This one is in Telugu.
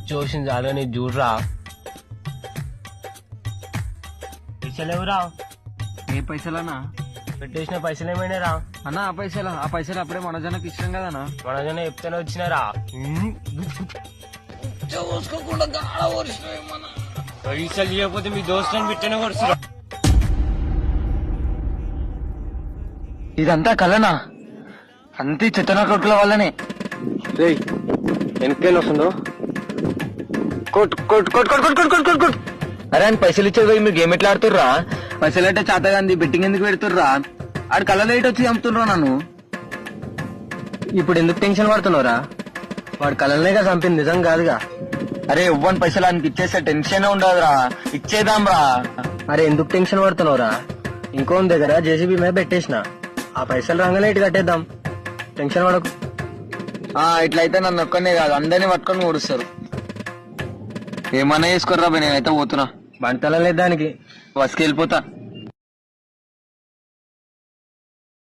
చూసింది చాలు నీ చూడరా పైసలేవురా ఏ పైసలన్నా? పెట్టేసిన పైసలు ఏమైనా రా అన్నా ఆ పైసలు అప్పుడే మనజనకి ఇష్టం కదన్నా. మన జన చెప్తేనే వచ్చినారా పైసలు ఇవ్వకపోతే మీ దోస్తులను పెట్టిన కొడుతురా ఇదంతా కలనా? అంతే చెత్తన కొట్టుల వల్లనే. రేయ్ వెనకేం వస్తుందో అరే అని పైసలు ఇచ్చేది పోయి మీరు గేమ్ ఎట్లా ఆడుతుర్రా? పైసలు అంటే చేతగాంది బెట్టింగ్ ఎందుకు పెడుతుర్రా? ఆడు కళ్ళ లైట్ వచ్చి చంపుతుర్రా నన్ను. ఇప్పుడు ఎందుకు టెన్షన్ పడుతున్నావురా? వాడు కలలనేగా చంపింది, నిజం కాదుగా. అరే ఇవ్వని పైసలు ఆయనకి ఇచ్చేస్తే టెన్షన్ ఉండదురా, ఇచ్చేద్దాం రా. అరే ఎందుకు టెన్షన్ పడుతున్నావురా? ఇంకో దగ్గర జేసీబీ మీద పెట్టేసిన, ఆ పైసలు రంగలే ఇటు కట్టేద్దాం, టెన్షన్ పడకు. ఇట్లయితే నన్ను ఒక్కనే కాదు అందరినీ పట్టుకొని ఓడుస్తారు. ఏమన్నా చేసుకోర్రా నేనైతే పోతున్నా. బంటల లేదు దానికి. బస్కి వెళ్ళిపోతా.